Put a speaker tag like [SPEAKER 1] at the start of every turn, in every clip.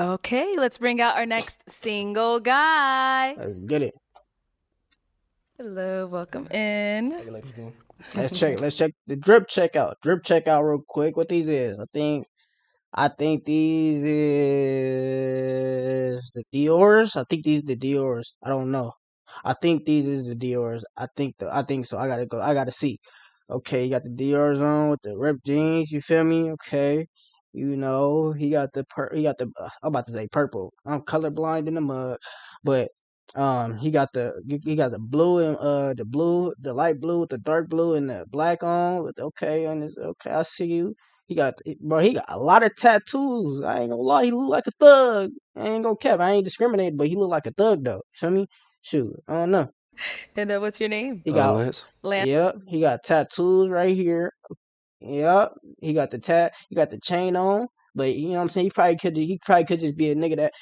[SPEAKER 1] Okay, let's bring out our next single guy.
[SPEAKER 2] Let's get it.
[SPEAKER 1] Hello, welcome
[SPEAKER 3] How
[SPEAKER 1] in.
[SPEAKER 3] you ladies doing?
[SPEAKER 2] Let's check the drip check out. Drip check out real quick. What these is? I think these is the Dior's. I think these the Dior's. I don't know. I think these is the Dior's. I think so. I gotta go. I gotta see. Okay, you got the Dior's on with the ripped jeans. You feel me? Okay. You know, I'm about to say purple. I'm colorblind in the mud, but he got the blue and the light blue with the dark blue and the black on. Okay, and it's okay. I see you. He got a lot of tattoos. I ain't gonna lie, he look like a thug. I ain't gonna cap. I ain't discriminating, but he look like a thug though. Feel me? Shoot, I don't know.
[SPEAKER 1] And what's your name?
[SPEAKER 2] He got,
[SPEAKER 3] Lance.
[SPEAKER 1] Lance.
[SPEAKER 2] yep, he got tattoos right here. Yep, he got the chain on. But you know what I'm saying? He probably could just be a nigga that,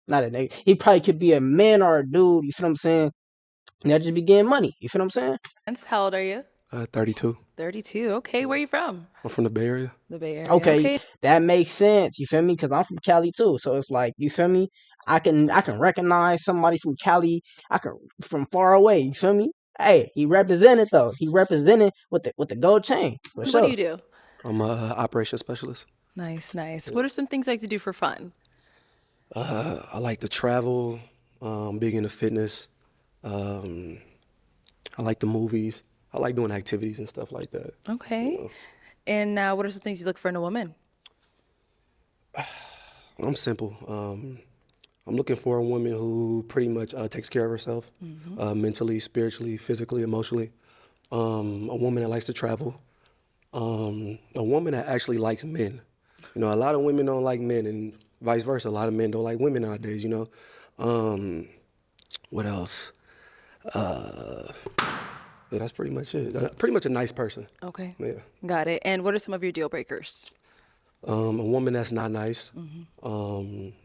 [SPEAKER 2] not a nigga. He probably could be a man or a dude. You feel what I'm saying? That just be getting money. You feel what I'm saying?
[SPEAKER 1] How old are you?
[SPEAKER 3] 32.
[SPEAKER 1] 32. Okay, where are you from?
[SPEAKER 3] I'm from the Bay Area.
[SPEAKER 1] The Bay Area.
[SPEAKER 2] Okay,
[SPEAKER 1] Okay.
[SPEAKER 2] that makes sense. You feel me? Because I'm from Cali too, so it's like, you feel me? I can recognize somebody from Cali. I can from far away. You feel me? Hey, he represented though. He represented with the gold chain for
[SPEAKER 1] What do
[SPEAKER 2] sure.
[SPEAKER 1] you do?
[SPEAKER 3] I'm a operations specialist.
[SPEAKER 1] Nice, nice. What are some things you like to do for fun?
[SPEAKER 3] I like to travel. Big into fitness. I like the movies. I like doing activities and stuff like that.
[SPEAKER 1] Okay. And what are some things you look for in a woman?
[SPEAKER 3] I'm simple. I'm looking for a woman who pretty much takes care of herself, mentally, spiritually, physically, emotionally. A woman that likes to travel. A woman that actually likes men. You know, a lot of women don't like men, and vice versa. A lot of men don't like women nowadays. You know, what else? Yeah, that's pretty much it. Pretty much a nice person.
[SPEAKER 1] Okay.
[SPEAKER 3] Yeah.
[SPEAKER 1] Got it. And what are some of your deal breakers?
[SPEAKER 3] A woman that's not nice. A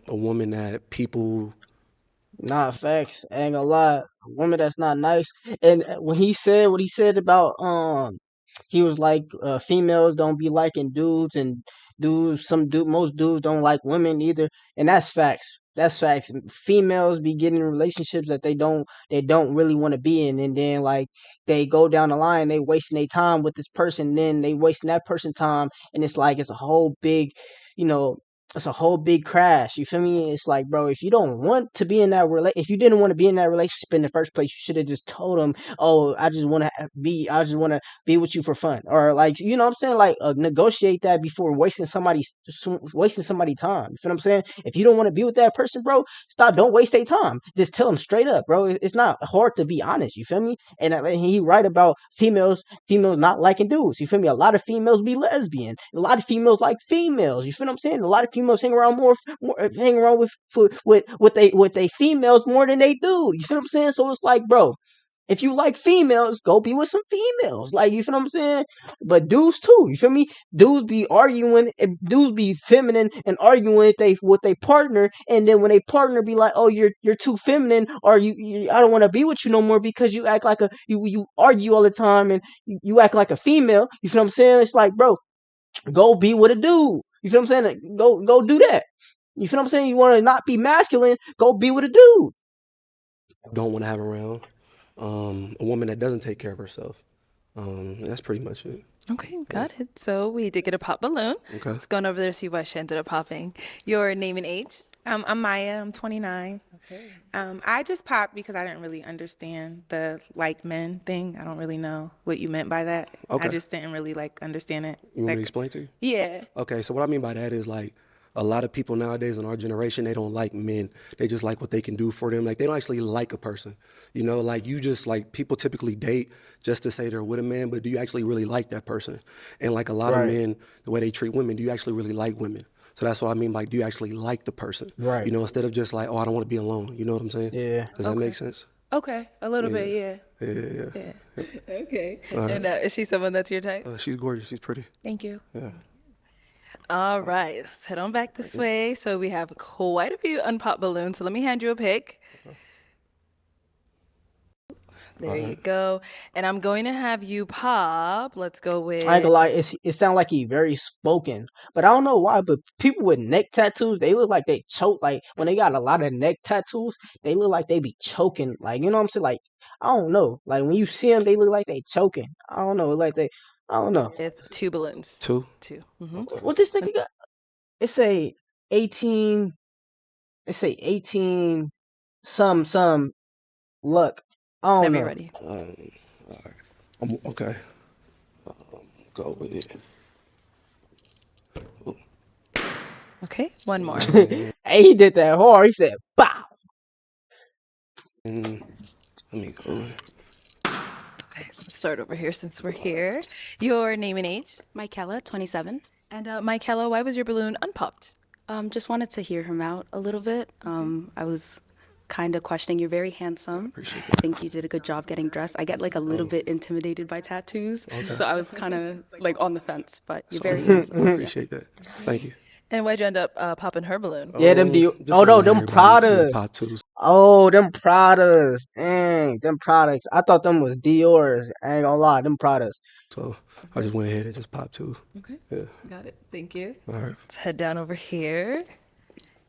[SPEAKER 3] woman that people.
[SPEAKER 2] Nah, facts. I ain't gonna lie. A woman that's not nice. And when he said what he said about he was like, females don't be liking dudes, and most dudes don't like women either. And that's facts. That's facts. Females be getting in relationships that they don't really want to be in, and then like they go down the line, they wasting their time with this person, then they wasting that person time, and it's like it's a whole big, you know, it's a whole big crash. You feel me? It's like, bro, if you don't want to be in that if you didn't want to be in that relationship in the first place, you should have just told him, "Oh, I just want to be with you for fun," or like, you know what I'm saying? Like, negotiate that before wasting somebody time. You feel what I'm saying? If you don't want to be with that person, bro, stop. Don't waste their time. Just tell them straight up, bro. It's not hard to be honest. You feel me? And he right about females not liking dudes. You feel me? A lot of females be lesbian. A lot of females like females. You feel what I'm saying? A lot of females hang around hang around with they females more than they do. You feel what I'm saying? So it's like, bro, if you like females, go be with some females. Like, you feel what I'm saying? But dudes too, you feel me? Dudes be arguing, dudes be feminine and arguing with they partner, and then when they partner be like, "Oh, you're too feminine," or I don't want to be with you no more because you act like you argue all the time, and you act like a female. You feel what I'm saying? It's like, bro, go be with a dude. You feel what I'm saying? Go do that. You feel what I'm saying? You want to not be masculine? Go be with a dude.
[SPEAKER 3] Don't want to have around. A woman that doesn't take care of herself. That's pretty much it.
[SPEAKER 1] Okay, got it. So we did get a pop balloon.
[SPEAKER 3] Okay.
[SPEAKER 1] Let's go on over there to see why she ended up popping. Your name and age?
[SPEAKER 4] I'm Maya. I'm 29.
[SPEAKER 1] Okay.
[SPEAKER 4] I just popped because I didn't really understand the like men thing. I don't really know what you meant by that.
[SPEAKER 3] Okay.
[SPEAKER 4] I just didn't really like understand it.
[SPEAKER 3] You want me to
[SPEAKER 4] Like,
[SPEAKER 3] explain to you?
[SPEAKER 4] yeah.
[SPEAKER 3] Okay, so what I mean by that is like a lot of people nowadays in our generation, they don't like men. They just like what they can do for them. Like they don't actually like a person. You know, like you just like people typically date just to say they're with a man, but do you actually really like that person? And like a lot of
[SPEAKER 2] Right.
[SPEAKER 3] men, the way they treat women, do you actually really like women? So that's what I mean, like, do you actually like the person?
[SPEAKER 2] Right.
[SPEAKER 3] You know, instead of just like, oh, I don't want to be alone. You know what I'm saying?
[SPEAKER 2] Yeah.
[SPEAKER 3] Does that make sense?
[SPEAKER 4] Okay. A little bit, yeah.
[SPEAKER 3] Yeah.
[SPEAKER 1] Okay. And is she someone that's your type?
[SPEAKER 3] She's gorgeous. She's pretty.
[SPEAKER 4] Thank you.
[SPEAKER 3] Yeah.
[SPEAKER 1] All right, let's head on back this way. So we have quite a few unpopped balloons. So let me hand you a pick. There you go. And I'm going to have you pop. Let's go with.
[SPEAKER 2] I ain't gonna lie, it sounds like he very spoken, but I don't know why. But people with neck tattoos, they look like they choke. Like when they got a lot of neck tattoos, they look like they be choking. Like you know what I'm saying? Like I don't know. Like when you see them, they look like they choking. I don't know. Like they, I don't know.
[SPEAKER 1] With 2 balloons.
[SPEAKER 3] 2.
[SPEAKER 1] 2.
[SPEAKER 2] What this nigga got? It say 18. It say 18. Some luck. I don't
[SPEAKER 1] Whenever
[SPEAKER 2] know.
[SPEAKER 1] you're ready.
[SPEAKER 3] All right. Okay. Go with it.
[SPEAKER 1] Okay, one more.
[SPEAKER 2] Hey, he did that hard. He said, "Bow."
[SPEAKER 3] Let me go.
[SPEAKER 1] Okay, let's start over here since we're here. Your name and age.
[SPEAKER 5] Michaela, 27.
[SPEAKER 1] And Michaela, why was your balloon unpopped?
[SPEAKER 5] Just wanted to hear him out a little bit. I was kind of questioning. You're very handsome.
[SPEAKER 3] Appreciate
[SPEAKER 5] I think you did a good job getting dressed. I get like a little bit intimidated by tattoos, so I was kind of like on the fence. But you're very handsome.
[SPEAKER 3] I appreciate that. Thank you.
[SPEAKER 1] And why'd you end up popping her balloon?
[SPEAKER 2] Yeah, them
[SPEAKER 3] Just
[SPEAKER 2] oh no,
[SPEAKER 3] letting
[SPEAKER 2] them
[SPEAKER 3] everybody
[SPEAKER 2] Pradas.
[SPEAKER 3] pop twos.
[SPEAKER 2] Oh, them Pradas. Dang, them products. I thought them was Dior's. I ain't gonna lie, them Pradas.
[SPEAKER 3] So I just went ahead and just popped 2.
[SPEAKER 1] Okay,
[SPEAKER 3] Yeah.
[SPEAKER 1] got it. Thank you.
[SPEAKER 3] All right.
[SPEAKER 1] Let's head down over here.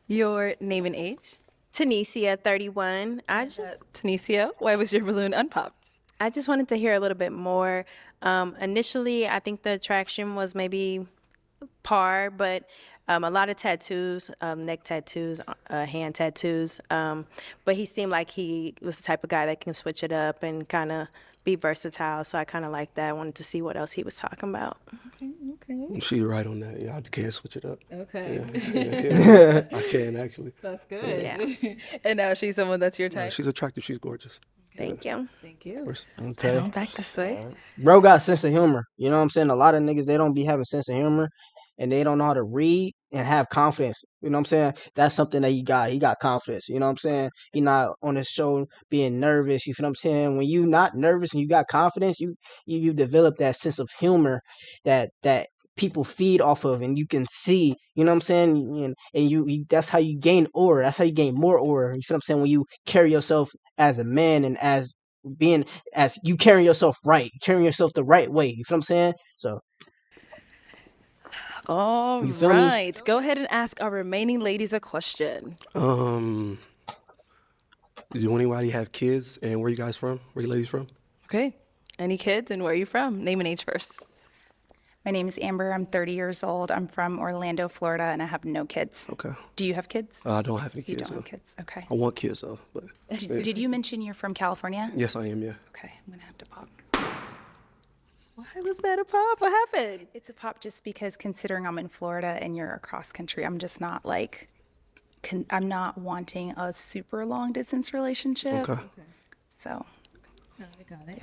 [SPEAKER 1] Your name and age.
[SPEAKER 6] Tanisha, 31.
[SPEAKER 1] Tanisha, why was your balloon unpopped?
[SPEAKER 6] I just wanted to hear a little bit more. Initially, I think the attraction was maybe par, but a lot of tattoos, neck tattoos, hand tattoos. But he seemed like he was the type of guy that can switch it up and kind of be versatile. So I kind of liked that. I wanted to see what else he was talking about.
[SPEAKER 1] Okay.
[SPEAKER 3] She's right on that. Yeah, I can switch it up.
[SPEAKER 1] Okay.
[SPEAKER 3] Yeah. I can actually.
[SPEAKER 1] That's good.
[SPEAKER 6] Yeah.
[SPEAKER 1] And now she's someone that's your type.
[SPEAKER 3] She's attractive. She's gorgeous.
[SPEAKER 6] Thank you.
[SPEAKER 1] Thank you.
[SPEAKER 3] Of course.
[SPEAKER 1] Head
[SPEAKER 2] Okay.
[SPEAKER 1] on back this way.
[SPEAKER 2] Bro got sense of humor. You know what I'm saying? A lot of niggas, they don't be having sense of humor and they don't know how to read and have confidence. You know what I'm saying? That's something that he got. He got confidence. You know what I'm saying? He not on his show being nervous. You feel what I'm saying? When you not nervous and you got confidence, you develop that sense of humor that people feed off of and you can see, you know what I'm saying? And you that's how you gain aura. That's how you gain more aura. You feel what I'm saying? When you carry yourself as a man and as you carry yourself right, carrying yourself the right way. You feel what I'm saying? So
[SPEAKER 1] All
[SPEAKER 2] You feel me?
[SPEAKER 1] right. Go ahead and ask our remaining ladies a question.
[SPEAKER 3] Do anybody have kids and where you guys from? Where you ladies from?
[SPEAKER 1] Okay. Any kids and where are you from? Name and age first.
[SPEAKER 7] My name is Amber. I'm 30 years old. I'm from Orlando, Florida, and I have no kids.
[SPEAKER 3] Okay.
[SPEAKER 7] Do you have kids?
[SPEAKER 3] I don't have any
[SPEAKER 7] You
[SPEAKER 3] kids.
[SPEAKER 7] don't
[SPEAKER 3] no.
[SPEAKER 7] have kids. Okay.
[SPEAKER 3] I want kids though, but
[SPEAKER 7] Did you mention you're from California?
[SPEAKER 3] yes, I am. Yeah.
[SPEAKER 7] Okay, I'm gonna have to pop.
[SPEAKER 1] Why was that a pop? What happened?
[SPEAKER 7] It's a pop just because considering I'm in Florida and you're across country, I'm just not like, I'm not wanting a super long distance relationship.
[SPEAKER 3] Okay.
[SPEAKER 7] So,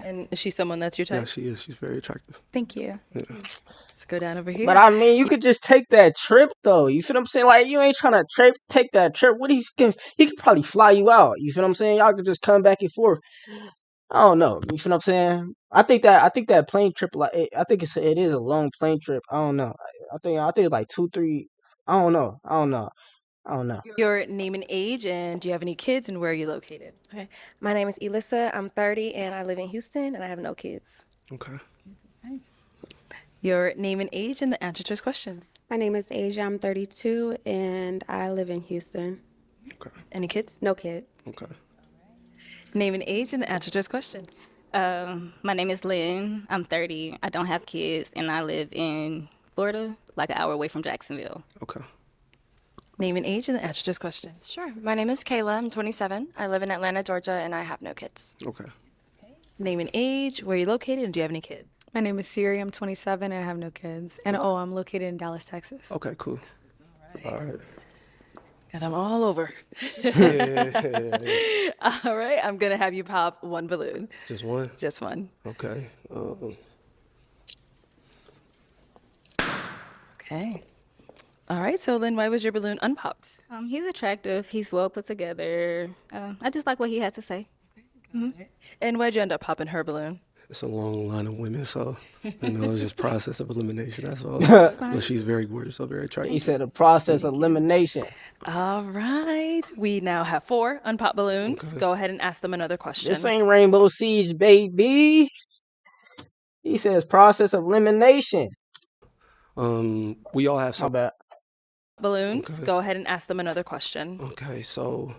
[SPEAKER 1] And is she someone that's your type?
[SPEAKER 3] Yeah, she is. She's very attractive.
[SPEAKER 7] thank you.
[SPEAKER 1] Let's go down over here.
[SPEAKER 2] but I mean, you could just take that trip though. You feel what I'm saying? Like you ain't trying to take that trip. What he could probably fly you out. You feel what I'm saying? Y'all could just come back and forth. I don't know. You feel what I'm saying? I think that plane trip, like I think it is a long plane trip. I don't know. I think it's like 2-3. I don't know.
[SPEAKER 1] Your name and age, and do you have any kids, and where are you located?
[SPEAKER 8] Okay. My name is Elissa. I'm 30 and I live in Houston and I have no kids.
[SPEAKER 3] Okay.
[SPEAKER 1] Your name and age, and the answer to his questions.
[SPEAKER 8] My name is Asia. I'm 32 and I live in Houston.
[SPEAKER 3] Okay.
[SPEAKER 1] Any kids?
[SPEAKER 8] No kids.
[SPEAKER 3] Okay.
[SPEAKER 1] Name and age, and the answer to his questions.
[SPEAKER 5] My name is Lynn. I'm 30. I don't have kids, and I live in Florida, like an hour away from Jacksonville.
[SPEAKER 3] Okay.
[SPEAKER 1] Name and age, and the answer to his questions.
[SPEAKER 9] Sure. My name is Kayla. I'm 27. I live in Atlanta, Georgia, and I have no kids.
[SPEAKER 3] Okay.
[SPEAKER 1] Name and age, where are you located, and do you have any kids?
[SPEAKER 10] My name is Siri. I'm 27 and I have no kids. And I'm located in Dallas, Texas.
[SPEAKER 3] Okay. Cool. All right.
[SPEAKER 1] Got them all over. All right, I'm going to have you pop one balloon.
[SPEAKER 3] Just one.
[SPEAKER 1] Just one.
[SPEAKER 3] Okay.
[SPEAKER 1] Okay. All right, so Lynn, why was your balloon unpopped?
[SPEAKER 5] He's attractive. He's well put together. I just like what he had to say.
[SPEAKER 1] And why'd you end up popping her balloon?
[SPEAKER 3] It's a long line of women, so it's just process of elimination. That's all. But she's very gorgeous, so very attractive.
[SPEAKER 2] He said a process of elimination.
[SPEAKER 1] All right. We now have 4 unpopped balloons.
[SPEAKER 3] Okay.
[SPEAKER 1] Go ahead and ask them another question.
[SPEAKER 2] This ain't Rainbow Siege, baby. He says process of elimination.
[SPEAKER 3] We all have
[SPEAKER 2] My
[SPEAKER 3] some.
[SPEAKER 2] bad.
[SPEAKER 1] Balloons.
[SPEAKER 3] Okay.
[SPEAKER 1] Go ahead and ask them another question.
[SPEAKER 3] Okay, so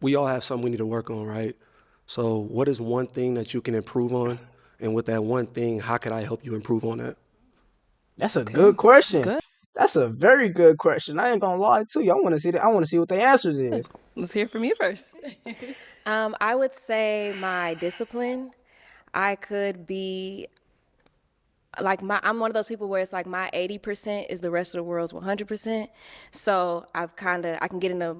[SPEAKER 3] we all have something we need to work on, right? So what is one thing that you can improve on? And with that one thing, how could I help you improve on that?
[SPEAKER 2] That's a good question.
[SPEAKER 1] That's good.
[SPEAKER 2] That's a very good question. I ain't gonna lie to you. I want to see that. I want to see what the answers is.
[SPEAKER 1] Let's hear from you first.
[SPEAKER 8] I would say my discipline. I could be like I'm one of those people where it's like my 80% is the rest of the world's 100%. So I can get in a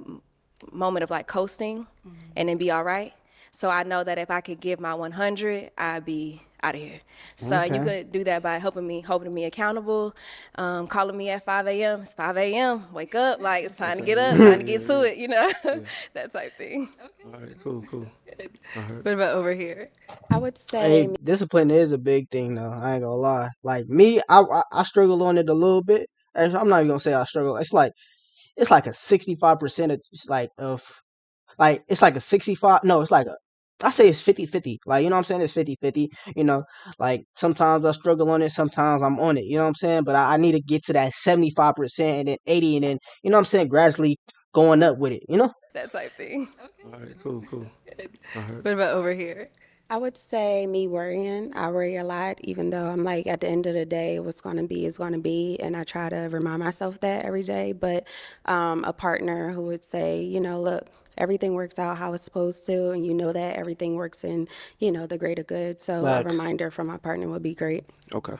[SPEAKER 8] moment of like coasting and then be all right. So I know that if I could give my 100, I'd be out of here. So you could do that by holding me accountable, calling me at 5 a.m. It's 5 a.m. Wake up, like it's time to get up, time to get to it, that type thing.
[SPEAKER 3] All right, cool.
[SPEAKER 1] What about over here?
[SPEAKER 8] I would say
[SPEAKER 2] Hey, discipline is a big thing, though. I ain't gonna lie. Like me, I struggle on it a little bit. Actually, I'm not even gonna say I struggle. It's like a 65% it's like a 65. No, it's like I say it's 50-50. Like, you know what I'm saying? It's 50-50. Like sometimes I struggle on it, sometimes I'm on it. You know what I'm saying? But I need to get to that 75% and then 80 and then, you know what I'm saying, gradually going up with it,
[SPEAKER 8] that type thing.
[SPEAKER 3] All right, cool. All right.
[SPEAKER 1] What about over here?
[SPEAKER 11] I would say me worrying. I worry a lot, even though I'm like, at the end of the day, what's going to be is going to be. And I try to remind myself that every day. But a partner who would say, look, everything works out how it's supposed to. And that everything works in, the greater good. So a reminder from my partner would be great.
[SPEAKER 3] Okay.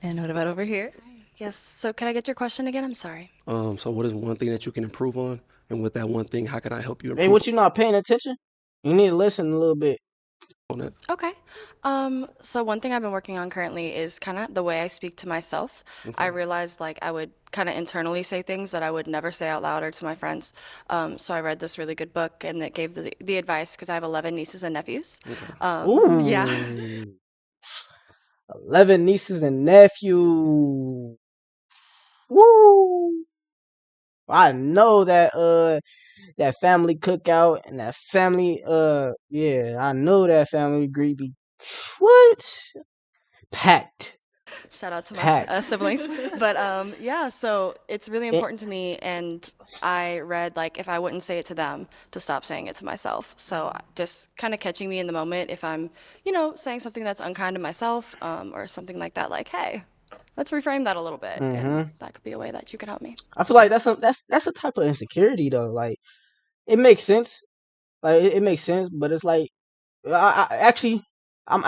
[SPEAKER 1] And what about over here?
[SPEAKER 9] Yes. So can I get your question again? I'm sorry.
[SPEAKER 3] So what is one thing that you can improve on? And with that one thing, how can I help you improve
[SPEAKER 2] Hey, what you not paying attention? You need to listen a little bit.
[SPEAKER 3] on it?
[SPEAKER 9] Okay. So one thing I've been working on currently is kind of the way I speak to myself. I realized like I would kind of internally say things that I would never say out loud or to my friends. So I read this really good book and it gave the advice because I have 11 nieces and nephews.
[SPEAKER 2] Ooh.
[SPEAKER 9] Yeah.
[SPEAKER 2] 11 nieces and nephews. Woo! I know that family cookout and that family I know that family greedy. What? Packed.
[SPEAKER 9] Shout out to my
[SPEAKER 2] Packed.
[SPEAKER 9] siblings. But yeah, so it's really important to me. And I read like if I wouldn't say it to them, to stop saying it to myself. So just kind of catching me in the moment if I'm, saying something that's unkind to myself or something like that, like, hey, let's reframe that a little bit. And that could be a way that you can help me.
[SPEAKER 2] I feel like that's a type of insecurity though. Like it makes sense. Like it makes sense, but it's like I'm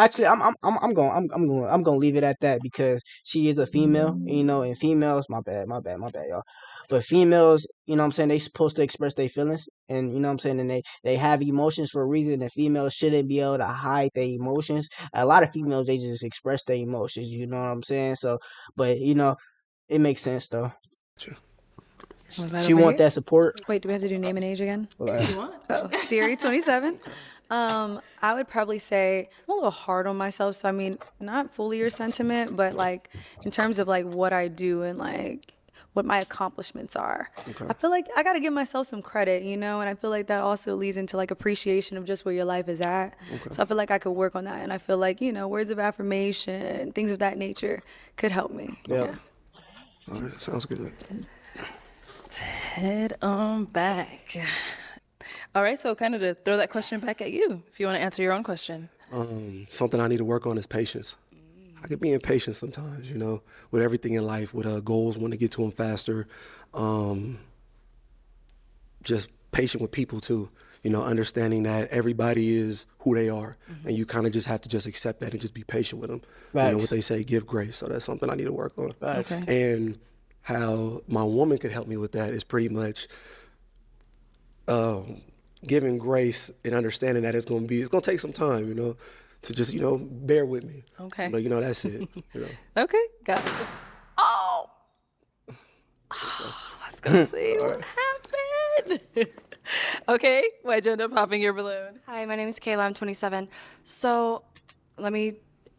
[SPEAKER 2] gonna leave it at that because she is a female, and females, my bad, y'all. But females, you know what I'm saying, they supposed to express their feelings, and you know what I'm saying, and they have emotions for a reason, and females shouldn't be able to hide their emotions. A lot of females, they just express their emotions, you know what I'm saying? So, but it makes sense though.
[SPEAKER 3] Sure.
[SPEAKER 2] She want that support.
[SPEAKER 10] Wait, do we have to do name and age again?
[SPEAKER 1] If you want.
[SPEAKER 10] Oh, Siri, 27. I would probably say I'm a little hard on myself. So I mean, not fully your sentiment, but like in terms of like what I do and like what my accomplishments are.
[SPEAKER 3] Okay.
[SPEAKER 10] I feel like I got to give myself some credit, and I feel like that also leads into like appreciation of just where your life is at.
[SPEAKER 3] Okay.
[SPEAKER 10] So I feel like I could work on that, and I feel like words of affirmation, things of that nature could help me.
[SPEAKER 2] Yeah.
[SPEAKER 3] All right, sounds good.
[SPEAKER 1] Head on back. All right, so kind of to throw that question back at you, if you want to answer your own question.
[SPEAKER 3] Something I need to work on is patience. I could be impatient sometimes, with everything in life, with goals, want to get to them faster. Just patient with people too, understanding that everybody is who they are, and you kind of just have to just accept that and just be patient with them.
[SPEAKER 2] Right.
[SPEAKER 3] What they say, give grace. So that's something I need to work on.
[SPEAKER 2] Right.
[SPEAKER 1] Okay.
[SPEAKER 3] And how my woman could help me with that is pretty much giving grace and understanding that it's going to take some time, to just, bear with me.
[SPEAKER 1] Okay.
[SPEAKER 3] But, that's it.
[SPEAKER 1] Okay, got it. Oh, let's go see what happened. Okay, why'd you end up popping your balloon?
[SPEAKER 9] Hi, my name is Kayla. I'm 27. So let me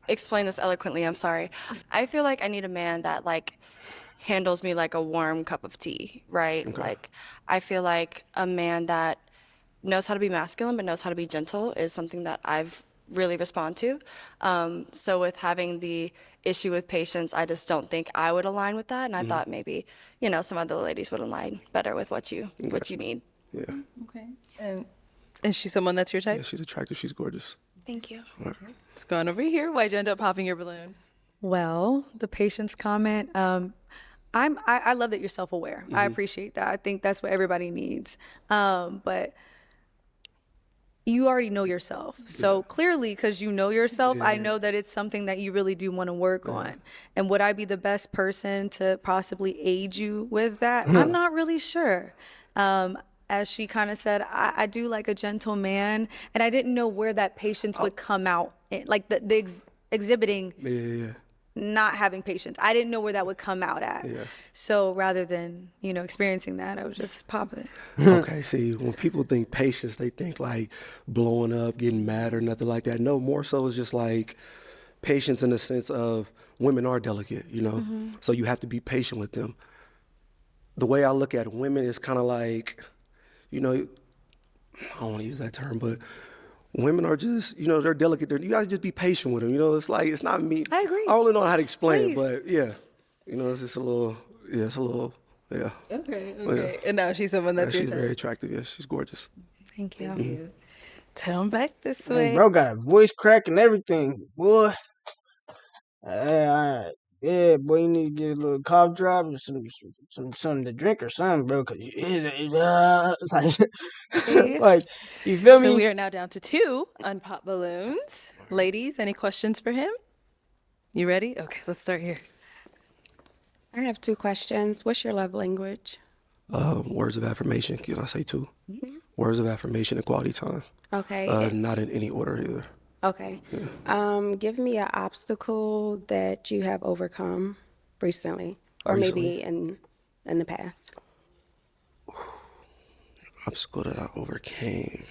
[SPEAKER 9] explain this eloquently. I'm sorry. I feel like I need a man that like handles me like a warm cup of tea, right? Like I feel like a man that knows how to be masculine but knows how to be gentle is something that I've really respond to. So with having the issue with patience, I just don't think I would align with that. And I thought maybe, some other ladies would align better with what you need.
[SPEAKER 3] Yeah.
[SPEAKER 1] Okay. And is she someone that's your type?
[SPEAKER 3] Yeah, she's attractive. She's gorgeous.
[SPEAKER 9] Thank you.
[SPEAKER 3] All right.
[SPEAKER 1] Let's go on over here. Why'd you end up popping your balloon?
[SPEAKER 10] Well, the patience comment. I love that you're self-aware. I appreciate that. I think that's what everybody needs. But you already know yourself. So clearly, because you know yourself, I know that it's something that you really do want to work on. And would I be the best person to possibly aid you with that? I'm not really sure. As she kind of said, I do like a gentle man, and I didn't know where that patience would come out, like the exhibiting not having patience. I didn't know where that would come out at. So rather than, experiencing that, I was just popping.
[SPEAKER 3] Okay, see, when people think patience, they think like blowing up, getting mad or nothing like that. No, more so it's just like patience in the sense of women are delicate, so you have to be patient with them. The way I look at women is kind of like, I don't want to use that term, but women are just, they're delicate. You guys just be patient with them. It's like, it's not me.
[SPEAKER 10] I agree.
[SPEAKER 3] I don't really know how to explain it, but yeah. It's just a little, yeah.
[SPEAKER 1] Okay. And now she's someone that's your
[SPEAKER 3] she's
[SPEAKER 1] type.
[SPEAKER 3] very attractive. Yes, she's gorgeous.
[SPEAKER 10] Thank you.
[SPEAKER 1] Tell him back this
[SPEAKER 2] Man,
[SPEAKER 1] way.
[SPEAKER 2] bro got a voice crack and everything, boy. Alright. Yeah, boy, you need to get a little cough drop or something to drink or something, bro. Cause it's like, like, you feel
[SPEAKER 1] So
[SPEAKER 2] me?
[SPEAKER 1] we are now down to 2 unpopped balloons. Ladies, any questions for him? You ready? Okay, let's start here.
[SPEAKER 11] I have 2 questions. What's your love language?
[SPEAKER 3] Words of affirmation. Can I say 2? Words of affirmation and quality time.
[SPEAKER 11] Okay.
[SPEAKER 3] Not in any order either.
[SPEAKER 11] Okay. Give me an obstacle that you have overcome recently, or maybe in the past.
[SPEAKER 3] Obstacle that I overcame.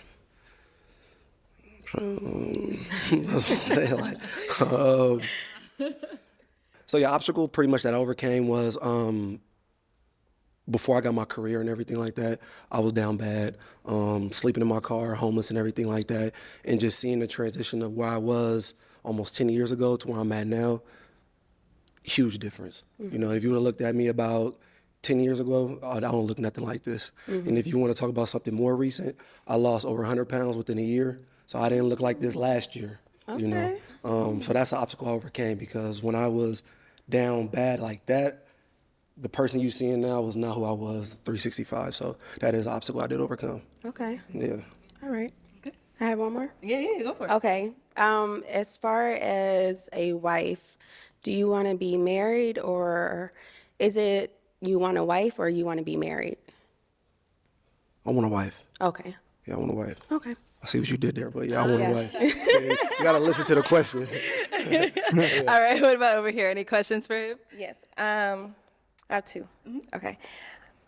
[SPEAKER 3] So yeah, obstacle pretty much that I overcame was before I got my career and everything like that, I was down bad, sleeping in my car, homeless and everything like that. And just seeing the transition of where I was almost 10 years ago to where I'm at now, huge difference. If you would have looked at me about 10 years ago, I don't look nothing like this. And if you want to talk about something more recent, I lost over 100 pounds within a year. So I didn't look like this last year, So that's the obstacle I overcame, because when I was down bad like that, the person you seeing now was not who I was 365. So that is an obstacle I did overcome.
[SPEAKER 11] Okay.
[SPEAKER 3] Yeah.
[SPEAKER 11] All right. Okay. I have one more.
[SPEAKER 1] Yeah, go for it.
[SPEAKER 11] Okay. As far as a wife, do you want to be married, or is it you want a wife or you want to be married?
[SPEAKER 3] I want a wife.
[SPEAKER 11] Okay.
[SPEAKER 3] Yeah, I want a wife.
[SPEAKER 11] Okay.
[SPEAKER 3] I see what you did there, but yeah, I want a wife. Yeah, you gotta listen to the question.
[SPEAKER 1] All right, what about over here? Any questions for him?
[SPEAKER 8] Yes. I have 2. Okay.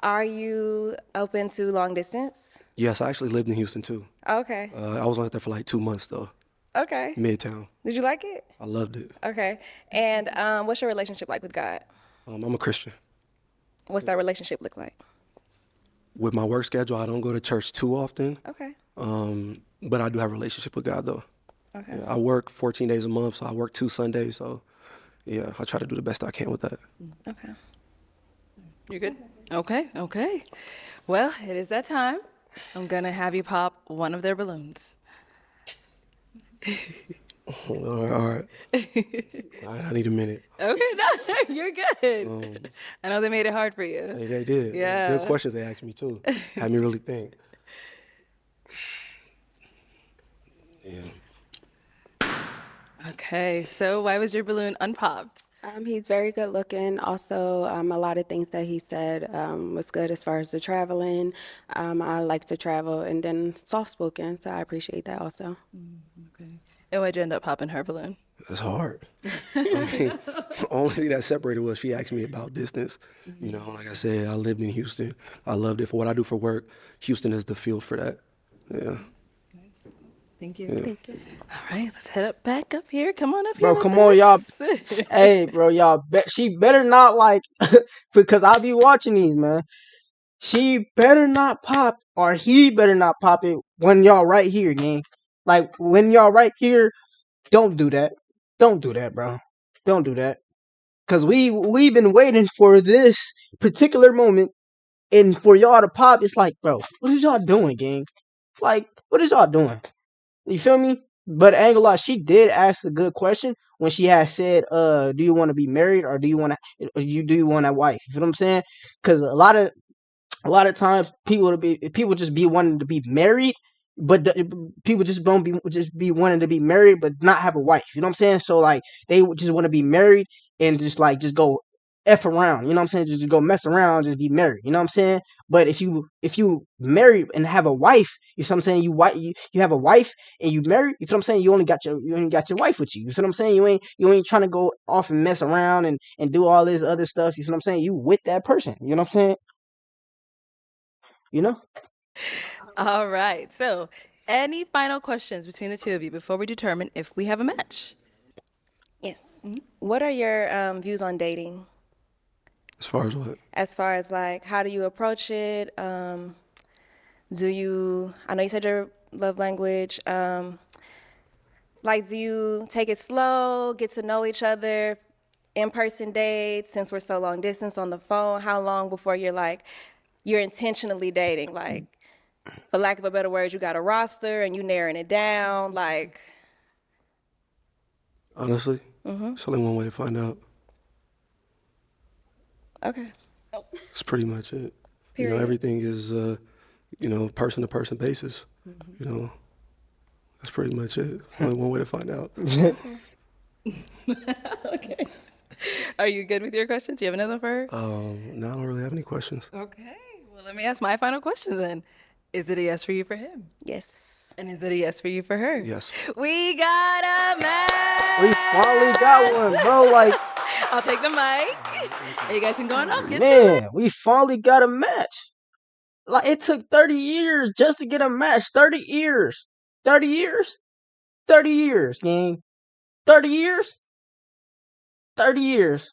[SPEAKER 8] Are you open to long distance?
[SPEAKER 3] Yes, I actually lived in Houston too.
[SPEAKER 8] Okay.
[SPEAKER 3] I was only there for like 2 months though.
[SPEAKER 8] Okay.
[SPEAKER 3] Midtown.
[SPEAKER 8] Did you like it?
[SPEAKER 3] I loved it.
[SPEAKER 8] Okay. And what's your relationship like with God?
[SPEAKER 3] I'm a Christian.
[SPEAKER 8] What's that relationship look like?
[SPEAKER 3] With my work schedule, I don't go to church too often.
[SPEAKER 8] Okay.
[SPEAKER 3] But I do have a relationship with God though.
[SPEAKER 8] Okay.
[SPEAKER 3] Yeah, I work 14 days a month, so I work 2 Sundays. So yeah, I try to do the best I can with that.
[SPEAKER 8] Okay.
[SPEAKER 1] You're good? Okay. Well, it is that time. I'm going to have you pop one of their balloons.
[SPEAKER 3] All right. I need a minute.
[SPEAKER 1] Okay, no, you're good. I know they made it hard for you.
[SPEAKER 3] They did.
[SPEAKER 1] Yeah.
[SPEAKER 3] Good questions they asked me too. Had me really think. Yeah.
[SPEAKER 1] Okay, so why was your balloon unpopped?
[SPEAKER 11] He's very good looking. Also, a lot of things that he said was good as far as the traveling. I like to travel, and then soft spoken, so I appreciate that also.
[SPEAKER 1] Okay. And why'd you end up popping her balloon?
[SPEAKER 3] That's hard. I mean, Only thing that separated was she asked me about distance. You know, like I said, I lived in Houston. I loved it for what I do for work. Houston is the field for that. Yeah.
[SPEAKER 1] Thank you.
[SPEAKER 3] Yeah.
[SPEAKER 11] Thank you.
[SPEAKER 1] All right, let's head up back up here. Come on up
[SPEAKER 2] Bro,
[SPEAKER 1] here.
[SPEAKER 2] come on, y'all.
[SPEAKER 1] Hey.
[SPEAKER 2] Hey, bro, y'all. She better not like, because I be watching these, man. She better not pop, or he better not pop it when y'all right here, gang. Like when y'all right here, don't do that. Don't do that, bro. Don't do that. Cause we've been waiting for this particular moment, and for y'all to pop. It's like, bro, what is y'all doing, gang? Like, what is y'all doing? You feel me? But I ain't gonna lie, she did ask a good question when she had said, do you want to be married, or do you want a wife? You feel what I'm saying? Because a lot of times people just be wanting to be married, but people just don't be wanting to be married but not have a wife. You know what I'm saying? So like they just want to be married and just go f around. You know what I'm saying? Just go mess around, just be married. You know what I'm saying? But if you marry and have a wife, you know what I'm saying? You have a wife and you married. You know what I'm saying? You only got your wife with you. You know what I'm saying? You ain't trying to go off and mess around and do all this other stuff. You know what I'm saying? You with that person. You know what I'm saying? You know?
[SPEAKER 1] All right. So, any final questions between the two of you before we determine if we have a match?
[SPEAKER 8] Yes. What are your views on dating?
[SPEAKER 3] As far as what?
[SPEAKER 8] As far as like, how do you approach it? I know you said your love language. Like, do you take it slow, get to know each other, in-person dates, since we're so long distance on the phone? How long before you're intentionally dating? Like, for lack of a better word, you got a roster and you narrowing it down. Like,
[SPEAKER 3] Honestly, it's only one way to find out.
[SPEAKER 8] okay.
[SPEAKER 3] It's pretty much it. You know,
[SPEAKER 8] Period.
[SPEAKER 3] everything is, person to person basis. You know, that's pretty much it. Only one way to find out.
[SPEAKER 1] Okay. Are you good with your questions? Do you have another for her?
[SPEAKER 3] No, I don't really have any questions.
[SPEAKER 1] Okay. Well, let me ask my final question then. Is it a yes for you for him?
[SPEAKER 8] Yes.
[SPEAKER 1] And is it a yes for you for her?
[SPEAKER 3] Yes.
[SPEAKER 1] We got a match.
[SPEAKER 2] We finally got one, bro. Like,
[SPEAKER 1] I'll take the mic. And you guys can go on off. Get your
[SPEAKER 2] man, we finally got a match. Like, it took 30 years just to get a match. 30 years. 30 years? 30 years, gang. 30 years? 30 years.